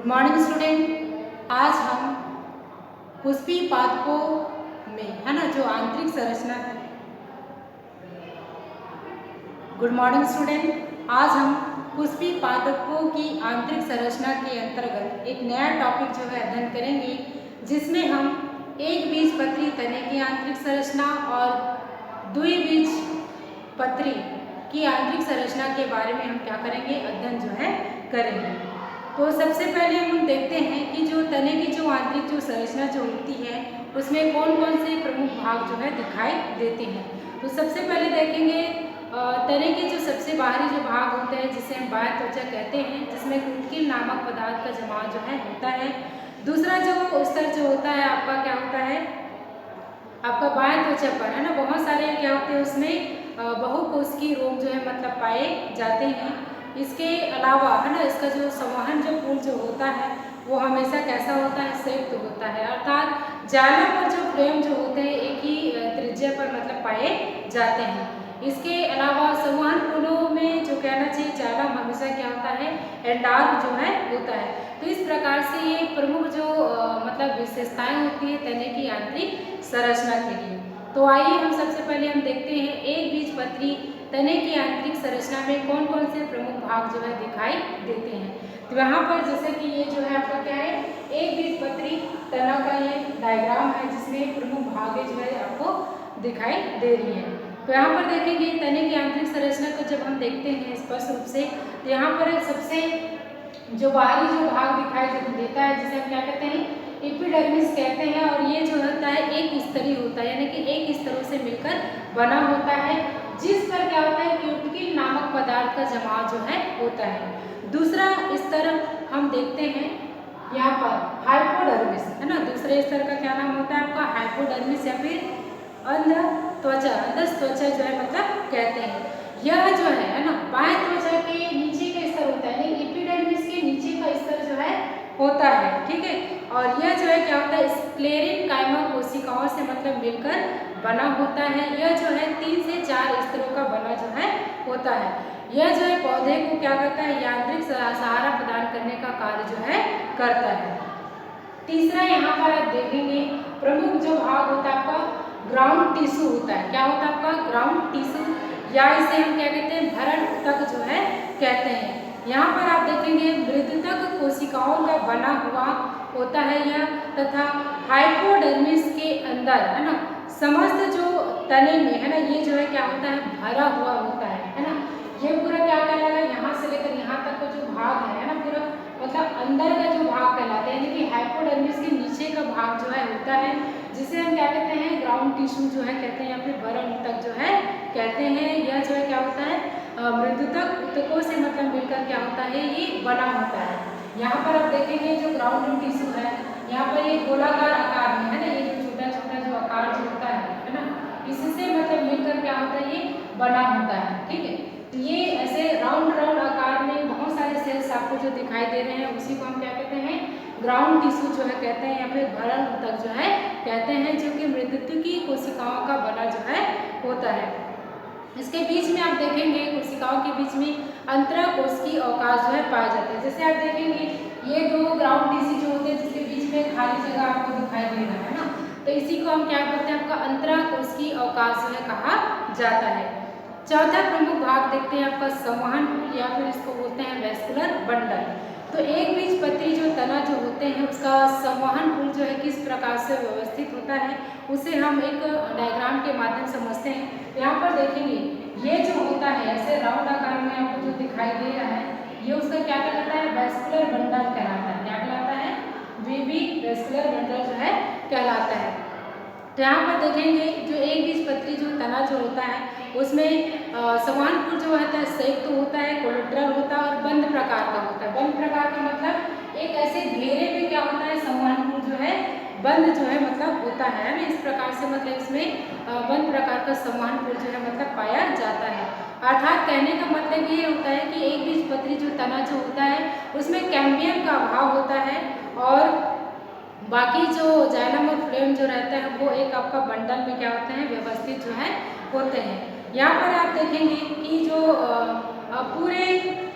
Good morning student. आज हम पुष्पी पादपों में है ना जो आंतरिक संरचना है। Good morning student. आज हम पुष्पी पादपों की आंतरिक संरचना के अंतर्गत एक नया टॉपिक जो है अध्ययन करेंगे, जिसमें हम एक बीजपत्री तने की आंतरिक संरचना और द्विबीजपत्री की आंतरिक संरचना के बारे में हम क्या करेंगे, अध्ययन जो है करेंगे। तो सबसे पहले हम देखते हैं कि जो तने की जो आंतरिक जो संरचना जो होती है उसमें कौन कौन से प्रमुख भाग जो है दिखाई देते हैं। तो सबसे पहले देखेंगे तने के जो सबसे बाहरी जो भाग होते हैं जिसे हम बाह्य त्वचा कहते हैं, जिसमें कुंतल नामक पदार्थ का जमाव जो है होता है। दूसरा जो स्तर जो होता है आपका क्या होता है, आपका बाह्य त्वचा पर है ना बहुत सारे क्या होते हैं उसमें बहुकोशिकीय रोग जो है मतलब पाए जाते हैं। इसके अलावा है ना इसका जो संवहन जो पुल जो होता है वो हमेशा कैसा होता है, संयुक्त होता है, अर्थात जाला पर जो फ्रेम जो होते हैं एक ही त्रिज्या पर मतलब पाए जाते हैं। इसके अलावा संवहन पुलों में जो कहना चाहिए जाला हमेशा क्या होता है, एंडार्क जो है होता है। तो इस प्रकार से ये प्रमुख जो मतलब विशेषताएं होती है तने की आंतरिक संरचना के लिए। तो आइए हम सबसे पहले हम देखते हैं एक बीजपत्री तने की आंतरिक संरचना में कौन कौन से प्रमुख भाग जो है दिखाई देते हैं। तो यहाँ पर जैसे कि ये जो है आपका क्या है, एक बीजपत्री तना का ये डायग्राम है जिसमें प्रमुख भाग जो है आपको दिखाई दे रही है। तो यहाँ पर देखेंगे तने की आंतरिक संरचना को जब हम देखते हैं स्पष्ट रूप से, तो यहाँ पर सबसे जो बाहरी जो भाग दिखाई देता है जिसे हम क्या कहते हैं, एपिडर्मिस कहते हैं। और ये जो होता है एक स्तरीय होता है, यानी कि एक स्तरों से मिलकर बना होता है, जिस पर क्या होता है क्यूटिकल नामक पदार्थ का जमाव जो है होता है। दूसरा स्तर हम देखते हैं यहाँ पर हाइपोडर्मिस है ना, दूसरे स्तर का क्या नाम होता है आपका हाइपोडर्मिस या फिर अंध त्वचा, अंधस त्वचा जो है मतलब कहते हैं। यह जो है ना बाह्य त्वचा के नीचे का स्तर होता है, यानी एपिडर्मिस के नीचे का स्तर जो है होता है, ठीक है। और यह जो है क्या होता है स्क्लेरेनकाइमा कोशिकाओं से मतलब मिलकर बना होता है। यह जो है 3 से 4 स्तरों का बना जो है होता है। यह जो है पौधे को क्या करता है, यांत्रिक सहारा प्रदान करने का कार्य जो है करता है। तीसरा यहाँ पर आप देखेंगे प्रमुख जो भाग होता है आपका ग्राउंड टिश्यू होता है। क्या होता है आपका ग्राउंड टिश्यू, या इसे हम क्या कहते हैं भरण ऊतक जो है कहते हैं। यहाँ पर आप देखेंगे मृदुतक कोशिकाओं का बना हुआ होता है यह, तथा हाइपोडर्मिस के अंदर है ना समस्त जो तने में है ना ये जो है क्या होता है भरा हुआ होता है ना। ये पूरा क्या कहलाएगा, यहाँ से लेकर यहाँ तक का जो भाग है ना पूरा मतलब अंदर का जो भाग कहलाता है, यानी कि हाइपोडर्मिस के नीचे का भाग जो है होता है, जिसे हम क्या कहते हैं ग्राउंड टिश्यू जो है कहते हैं या फिर भरण ऊतक जो है कहते हैं। यह जो है क्या होता है मृदुतक ऊतकों से मतलब मिलकर क्या होता है ये बना होता है। यहाँ पर आप देखेंगे जो ग्राउंड टिश्यू है यहाँ पर ये गोलाकार आकार में है ना, ये जो छोटा छोटा जो आकार जो होता है ना इससे मतलब मिलकर क्या होता है ये बना होता है, ठीक है। तो ये ऐसे राउंड राउंड आकार में बहुत सारे सेल्स आपको जो दिखाई दे रहे हैं उसी को हम क्या कहते हैं ग्राउंड टिश्यू जो है कहते हैं या फिर भरण ऊतक जो है कहते हैं, जो कि मृदुत्व की कोशिकाओं का बना जो है होता है। इसके बीच में आप देखेंगे कोशिकाओं के बीच में अंतराकोशिकीय अवकाश जो है पाए जाते हैं। जैसे आप देखेंगे ये दो ग्राउंड टिश्यू जो होते हैं जिसके बीच में खाली जगह आपको दिखाई दे रहा है ना, तो इसी को हम क्या कहते हैं आपका अंतराकोशिकीय अवकाश जो है कहा जाता है। चौथा प्रमुख भाग देखते हैं आपका संवहन पुल या फिर इसको बोलते हैं वैस्कुलर बंडल। तो एक बीजपत्री जो तना जो होते हैं उसका संवहन पुल जो है किस प्रकार से व्यवस्थित होता है उसे हम एक डायग्राम के माध्यम से समझते हैं। यहाँ पर देखेंगे ये जो होता है ऐसे राउंड आकार में आपको जो दिखाई दे रहा है ये उसका क्या कहलाता है वैस्कुलर बंडल कहलाता है। क्या कहलाता है वेबी वैस्कुलर बंडल जो है कहलाता है। तो यहाँ पर देखेंगे जो एक बीजपत्री जो तना जो होता है उसमें संवहन पुल जो होता है संयुक्त होता है, कोलेट्रल होता है और बंद प्रकार का होता है। बंद प्रकार का मतलब एक ऐसे घेरे में क्या होता है संवहन पुल जो है बंद जो है मतलब होता है ना, इस प्रकार से मतलब इसमें बंद प्रकार का संवहन पुल जो है मतलब पाया जाता है। अर्थात कहने का मतलब ये होता है कि एक बीजपत्री जो तना जो होता है उसमें कैम्बियम का अभाव होता है और बाकी जो जाइलम और फ्लोएम जो रहता है वो एक आपका बंडल में क्या होते हैं व्यवस्थित जो है होते हैं। यहाँ पर आप देखेंगे कि जो पूरे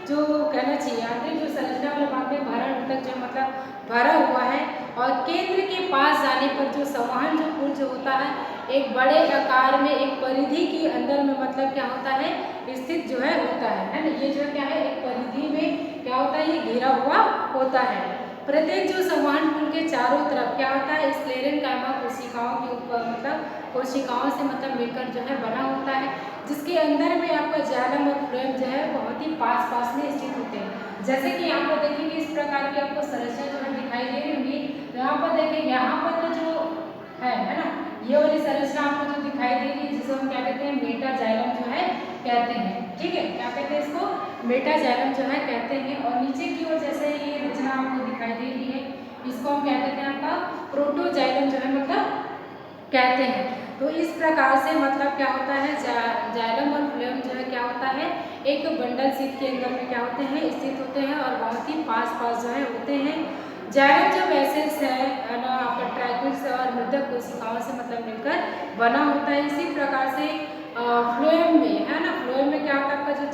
जो कहना चाहिए आंतरिक जो संरचना वाले भाग में भरण तक जो मतलब भरा हुआ है, और केंद्र के पास जाने पर जो संवहन जो पुंज जो होता है एक बड़े आकार में एक परिधि के अंदर में मतलब क्या होता है स्थित जो है होता है ना। ये जो क्या है एक परिधि में क्या होता है ये घिरा हुआ होता है। प्रत्येक जो संवहन पुंज के चारों तरफ क्या होता है स्क्लेरेंकाइमा कोशिकाओं के ऊपर मतलब कोशिकाओं से मतलब मिलकर जो है बना होता है, जिसके अंदर में आपका जाइलम और फ्लोएम जो है बहुत ही पास पास में स्थित होते हैं। जैसे कि यहाँ पर देखेंगे इस प्रकार की आपको संरचना जो है दिखाई दे रही होगी। तो यहाँ पर देखेंगे यहाँ पर तो जो है ना ये वाली संरचना आपको जो दिखाई दे रही है जिसे हम क्या कहते हैं मेटाजाइलम जो है कहते हैं। ठीक है, क्या कहते हैं इसको मेटाजाइलम जो है कहते हैं। और नीचे की ओर जैसे ये रचना आपको दिखाई दे रही है इसको हम क्या कहते हैं आपका प्रोटोजाइलम जो है मतलब कहते हैं। तो इस प्रकार से मतलब क्या होता है जाइलम और फ्लोएम जो है क्या होता है एक बंडल शीट के अंदर में क्या होते हैं स्थित होते हैं और बहुत ही पास पास जो है होते हैं। जाइलम जो वेसल्स है ना आपका ट्राइकुल्स और मृदक कोशिकाओं से मतलब मिलकर बना होता है। इसी प्रकार से फ्लोएम में है ना, फ्लोएम में क्या होता है आपका जो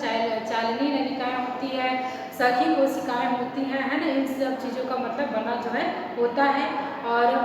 चालनी नलिकाएं होती है, सखी कोशिकाएं होती हैं है ना, इन सब चीज़ों का मतलब बना जो है होता है। और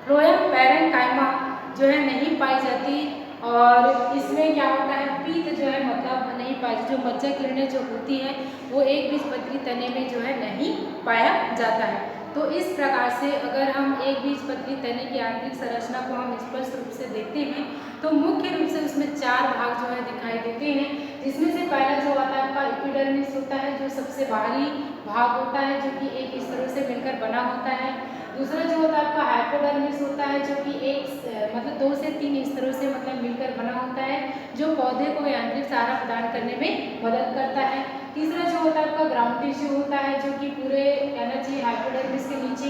फ्लोएम पैरेन्काइमा जो है नहीं पाई जाती और इसमें क्या होता है पीत जो है मतलब नहीं पाई, जो मज्जा किरणें जो होती हैं वो एक बीजपत्री तने में जो है नहीं पाया जाता है। तो इस प्रकार से अगर हम एक बीजपत्री तने की आंतरिक संरचना को हम स्पष्ट रूप से देखते हैं तो मुख्य रूप से उसमें 4 भाग जो है दिखाई देते हैं, जिसमें से पहला जो आता है आपका एपिडर्मिस होता है जो सबसे बाहरी भाग होता है जो कि एक स्तरों से मिलकर बना होता है। दूसरा जो होता है आपका हाइपोडर्मिस होता है जो कि एक मतलब 2 से 3 स्तरों से मतलब मिलकर बना होता है जो पौधे को यांत्रिक सहारा प्रदान करने में मदद करता है। तीसरा जो होता है आपका ग्राउंड टिश्यू होता है जो कि पूरे कहना चाहिए हाइपोडर्मिस के नीचे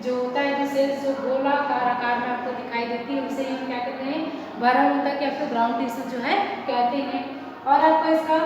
जो होता है जो सेल्स जो गोलाकार आकार में आपको दिखाई देती है उसे हम क्या कहते हैं भरा होता है आपको ग्राउंड टिश्यू जो है कहते हैं। और आपका इसका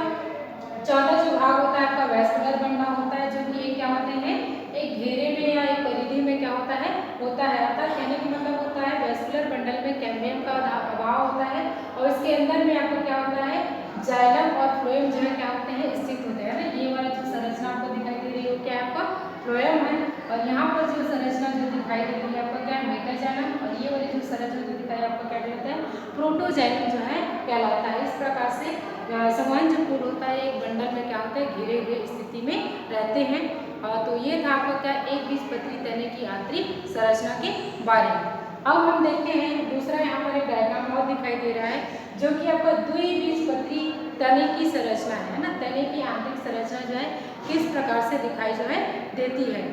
चौथा जो भाग होता है आपका वैस्कुलर बंडा होता है जो कि एक क्या होते हैं एक घेरे में या एक परिधि में क्या होता है अर्थात कहने का मतलब होता है वैस्कुलर बंडल में कैम्बियम का अभाव होता है और इसके अंदर में आपको क्या होता है जाइलम और फ्लोएम जो है क्या होते हैं स्थित होते हैं ना। ये वाला जो संरचना आपको दिखाई दे रही है वो क्या है आपका फ्लोएम है और यहाँ पर जो संरचना जो दिखाई दे रही है आपका क्या है मेटाजाइलम और ये वाली जो संरचना जो दिखाई आपको क्या कहते हैं प्रोटोजाइलम जो है कहलाता है। इस प्रकार से संवहन जो पुंज होता है एक बंडल में क्या होता है घिरे हुए स्थिति में रहते हैं। तो ये था आपका क्या एक बीजपत्री तने की आंतरिक संरचना के बारे में। अब हम देखते हैं दूसरा यहाँ पर एक डायग्राम और दिखाई दे रहा है जो कि आपका द्विबीजपत्री तने की संरचना है ना, तने की आंतरिक संरचना जो है किस प्रकार से दिखाई जो है देती है।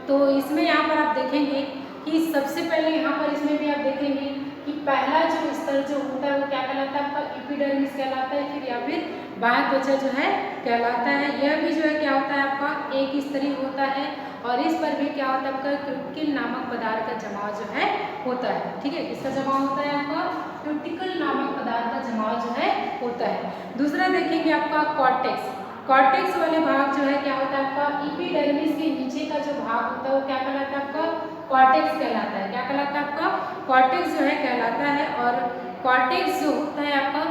तो इसमें यहाँ पर आप देखेंगे कि सबसे पहले यहाँ पर इसमें भी आप देखेंगे कि पहला जो स्तर जो होता है वो क्या कहलाता है आपका एपिडर्मिस कहलाता है फिर या फिर बाह्य त्वचा जो है कहलाता है। यह भी जो है क्या होता है आपका एक स्तरीय होता है और इस पर भी क्या होता है आपका क्यूटिकल नामक पदार्थ का जमाव जो है होता है। ठीक है, इसका जमाव होता है आपका क्यूटिकल नामक पदार्थ का जमाव जो है होता है। दूसरा देखेंगे आपका कॉर्टेक्स। कॉर्टेक्स वाले भाग जो है क्या होता है आपका एपिडर्मिस के नीचे का जो भाग होता है वो क्या कहलाता है आपका कॉर्टेक्स कहलाता है। क्या कहलाता है आपका कॉर्टेक्स जो है कहलाता है। और कॉर्टेक्स जो होता है आपका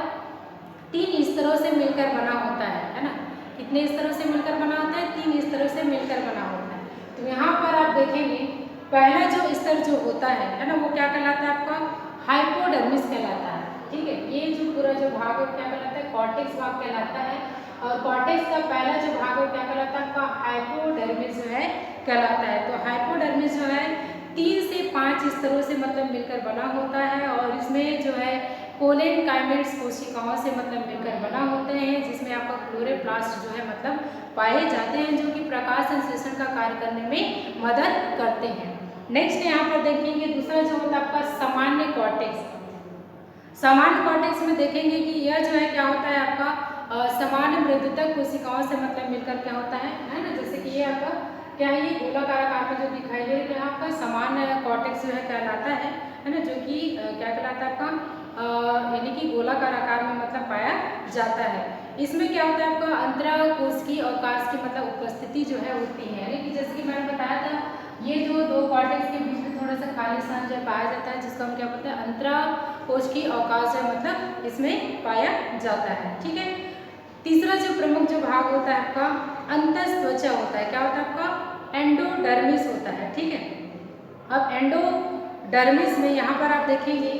3 स्तरों से मिलकर बना होता है ना। कितने स्तरों से मिलकर बना होता है 3 स्तरों से मिलकर बना होता है। तो यहाँ पर आप देखेंगे पहला जो स्तर जो होता है ना वो क्या कहलाता है आपका हाइपोडर्मिस कहलाता है। ठीक है, ये जो पूरा जो भाग है क्या कहलाता है कॉर्टेक्स भाग कहलाता है और कॉर्टेक्स का पहला जो भाग है क्या कहलाता है आपका हाइपोडर्मिस जो है कहलाता है। तो हाइपोडर्मिस जो है 3 से 5 स्तरों से मतलब मिलकर बना होता है और इसमें जो है कोलेनकाइमेट्स कोशिकाओं से मतलब मिलकर बना होते हैं जिसमें आपका क्लोरोप्लास्ट जो है मतलब पाए जाते हैं जो कि प्रकाश संश्लेषण का कार्य करने में मदद करते हैं। नेक्स्ट यहाँ पर देखेंगे दूसरा जो होता है आपका सामान्य कॉर्टेक्स। सामान्य कॉर्टेक्स में देखेंगे कि यह जो है क्या होता है आपका सामान्य मृदुतक कोशिकाओं से मतलब मिलकर क्या होता है ना। जैसे कि ये आपका क्या है ये गोलाकार आकार में जो दिखाई दे रहा है आपका सामान्य कॉर्टेक्स जो है कहलाता है ना, जो कि क्या कहलाता है आपका यानी कि गोलाकार आकार में मतलब पाया जाता है। इसमें क्या होता है आपका अंतराकोशिकीय अवकाश की मतलब उपस्थिति जो है होती है। यानी कि जैसे कि मैंने बताया था ये जो 2 कॉर्टेक्स के बीच में थोड़ा सा खाली स्थान जो पाया जाता है जिसको हम क्या बोलते हैं अंतराकोशिकीय अवकाश है मतलब इसमें पाया जाता है। ठीक है, तीसरा जो प्रमुख जो भाग होता है आपका अंतस त्वचा होता है, क्या होता है आपका एंडोडर्मिस होता है, ठीक है। अब एंडोडर्मिस में यहाँ पर आप देखेंगे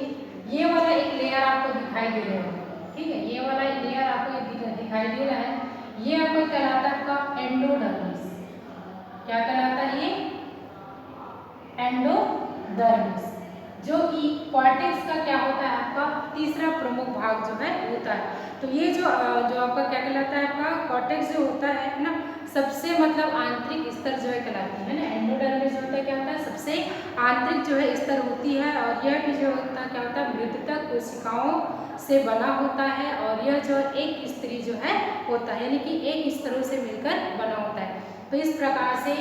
ये वाला एक लेयर आपको दिखाई दे रहा है, ठीक है, ये वाला एक लेयर आपको दिखाई दे रहा है, ये आपका कहलाता है आपका एंडोडर्मिस। क्या कहलाता है ये एंडोडर्मिस, जो कि कॉर्टेक्स का क्या होता है आपका तीसरा प्रमुख भाग जो है होता है। तो ये जो आपका क्या कहलाता है आपका कॉर्टेक्स जो होता है ना, सबसे मतलब आंतरिक स्तर जो है कहलाती है ना। एंडोडर्मिस जो होता है क्या होता है सबसे आंतरिक जो है स्तर होती है, और यह भी जो होता है क्या होता है मृतक कोशिकाओं से बना होता है, और यह जो एक स्तरीय जो है होता है, यानी कि एक स्तरों से मिलकर बना होता है। तो इस प्रकार से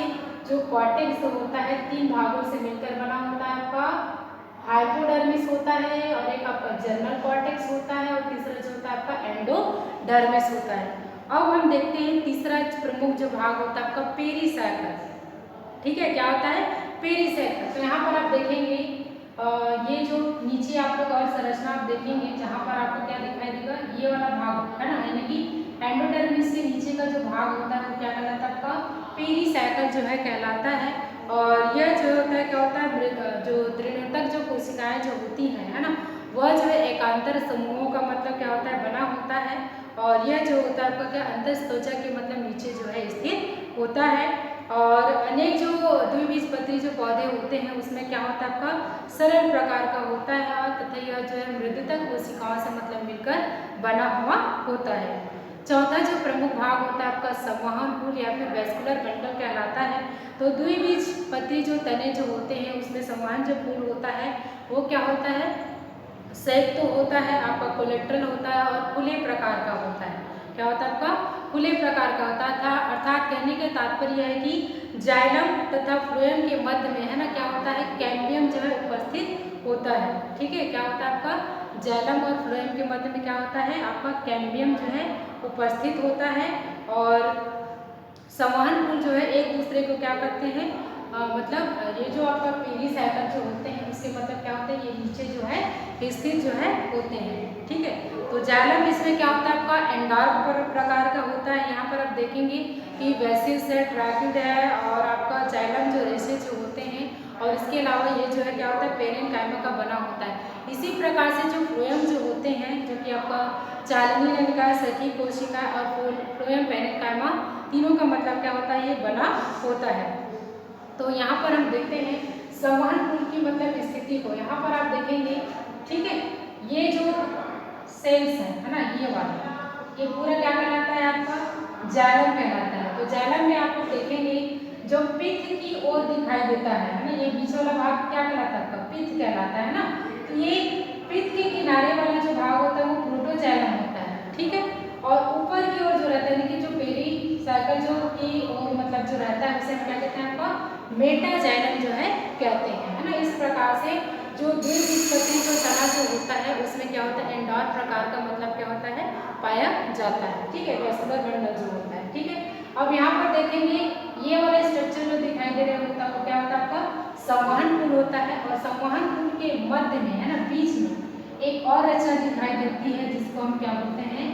जो कॉर्टेक्स होता है 3 भागों से मिलकर बना होता है आपका हाइपोडर्मिस होता है, और एक आपका जर्नल कॉर्टेक्स होता है, और तीसरा जो होता है आपका एंडोडर्मिस होता है। अब हम देखते हैं तीसरा प्रमुख जो भाग होता है आपका पेरिसाइकल, ठीक है, क्या होता है पेरिसाइकल। तो यहाँ पर आप देखेंगे ये जो नीचे आप लोग और संरचना आप देखेंगे जहाँ पर आपको क्या दिखाई देगा ये वाला भाग है ना, यानी कि एंडोडर्मिस के नीचे का जो भाग होता है वो क्या कहलाता है आपका पेरिसाइकल जो है कहलाता है। और यह जो होता है क्या होता है जो दृढ़तक जो कोशिकाएं जो होती हैं है ना, वह जो है एकांतर समूहों का मतलब क्या होता है बना होता है, और यह जो होता है आपका क्या अंतःत्वचा के मतलब नीचे जो है स्थित होता है। और अनेक जो द्विबीजपत्री जो पौधे होते हैं उसमें क्या होता है आपका सरल प्रकार का होता है, और तथा यह जो है मृदुतक कोशिकाओं से मतलब मिलकर बना हुआ होता है। चौथा जो प्रमुख भाग होता है आपका संवहन पुल या फिर वेस्कुलर बंडल कहलाता है। तो द्विबीजपत्री जो तने जो होते हैं उसमें संवहन जो पुल होता है वो क्या होता है संयुक्त तो होता है, आपका कोलेट्रल होता है और खुले प्रकार का होता है। क्या होता है आपका खुले प्रकार का होता था, अर्थात कहने का तात्पर्य है कि जाइलम तथा फ्लोएम के मध्य में है ना क्या होता है कैम्बियम जो है उपस्थित होता है, ठीक है। क्या होता है आपका जाइलम और फ्लोएम के मध्य में क्या होता है आपका कैम्बियम जो है उपस्थित होता है, और संवहन पुल जो है एक दूसरे को क्या करते हैं मतलब ये जो आपका पेरिसाइकल जो होते हैं उसके मतलब क्या होते हैं ये नीचे जो है स्थित जो है होते हैं, ठीक है। तो जाइलम इसमें क्या होता है आपका एंडॉर्फ प्रकार का होता है। यहाँ पर आप देखेंगे कि वेसिस है, ट्रैक्यूड है, और आपका जाइलम जो रेशे जो होते हैं, और इसके अलावा ये जो है क्या होता है पेरेन्काइमा का बना होता है। इसी प्रकार से जो फ्लोएम जो होते हैं जो कि आपका चालनी नलिका, सखी कोशिका और फ्लोएम पेरेन्काइमा तीनों का मतलब क्या होता है ये बना होता है। तो यहाँ पर हम देखते हैं संवहन पुल की मतलब स्थिति को। यहाँ पर आप देखेंगे, ठीक है, ये जो सेल्स है ना ये वाला ये पूरा क्या कहलाता है आपका जाइलम कहलाता है। तो जाइलम में आप देखेंगे जो पित्त की ओर दिखाई देता है ना, ये बीच वाला भाग क्या कहलाता है आपका पित्त कहलाता है ना। तो ये पित्त के किनारे वाला जो भाग होता है वो प्रोटोजाइलम होता है, ठीक है। और ऊपर की ओर जो रहता है कि जो पेरिसाइकल जो की ओर मतलब जो रहता है उसे हम क्या कहते हैं आपका मेटाजाइलम जो है कहते हैं, है ना। इस प्रकार से जो द्विबीजपत्री जो तना जो होता है उसमें क्या होता है एंडॉर्फ प्रकार का मतलब क्या होता है पाया जाता है, ठीक है, वेस्कुलर बंडल जो होता है, ठीक है। अब यहाँ पर देखेंगे ये वाला स्ट्रक्चर जो दिखाई दे रहा होता है वो क्या होता है आपका संवहन पुल होता है, और संवहन पुल के मध्य में है ना बीच में एक और रचना दिखाई देती है जिसको हम क्या बोलते हैं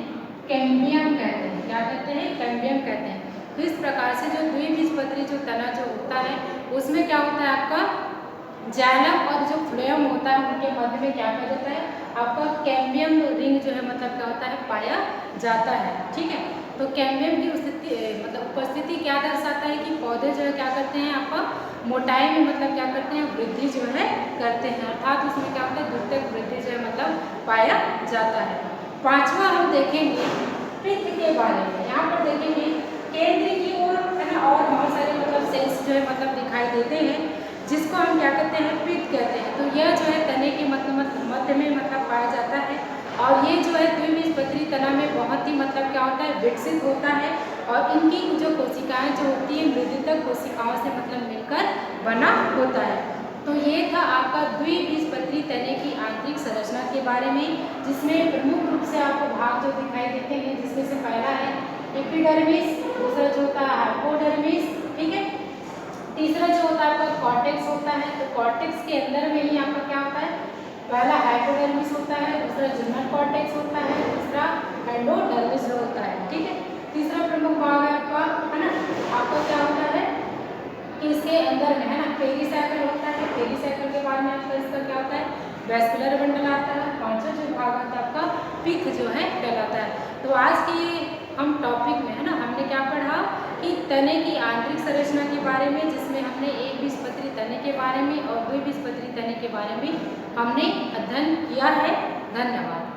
कैम्बियम कहते हैं। क्या कहते हैं कैम्बियम कहते हैं। तो इस प्रकार से जो द्विबीजपत्री जो तना जो होता है उसमें क्या होता है आपका जाइलम और जो फ्लोएम होता है उनके मध्य में क्या पाया जाता है आपका कैम्बियम रिंग जो है मतलब क्या होता है पाया जाता है, ठीक है। तो कैम्बियम की स्थिति मतलब उपस्थिति क्या दर्शाता है कि पौधे जो है क्या करते हैं आपका मोटाई में मतलब क्या करते हैं वृद्धि जो है करते हैं, अर्थात उसमें क्या होता है द्रुतक वृद्धि जो है मतलब पाया जाता है। पांचवा हम देखेंगे पित्त के बारे में। यहाँ पर देखेंगे केंद्र की ओर है ना और बहुत सारे मतलब सेल्स जो है मतलब दिखाई देते हैं जिसको हम क्या कहते हैं पित्त कहते हैं। तो यह जो है तने के मध्य में मतलब पाया जाता है, और ये जो है द्विबीजपत्री तना में बहुत ही मतलब क्या होता है विकसित होता है, और इनकी जो कोशिकाएं जो होती है मृदुतक कोशिकाओं से मतलब मिलकर बना होता है। तो ये था आपका द्विबीजपत्री तने की आंतरिक संरचना के बारे में, जिसमें प्रमुख रूप से आपको भाग जो दिखाई देते हैं जिसमें से पहला है एपिडर्मिस, दूसरा जो होता है हाइपोडर्मिस, ठीक है, तीसरा जो होता है आपका कॉर्टेक्स होता है। तो कॉर्टेक्स के अंदर में ही आपका क्या होता है पहला हाइपोडर्मिस होता है, दूसरा जर्नल कॉर्टेक्स होता है, तीसरा एंडोडर्मिस जो होता है, ठीक है। तीसरा प्रमुख भाग है आपका, है ना, आपका क्या होता है कि इसके अंदर में, है ना, पेरिसाइकिल होता है। पेरिसाइकिल के बाद में आपका इसका क्या होता है, वेस्कुलर बंडल आता है। पांचवा जो भाग आता है आपका पिक जो है कहलाता है। तो आज के हम टॉपिक में, है ना, हमने क्या पढ़ा कि तने की आंतरिक संरचना के बारे में, जिसमें हमने एक बीजपत्री तने के बारे में और 2 बीजपत्री तने के बारे में हमने अध्ययन किया है। धन्यवाद।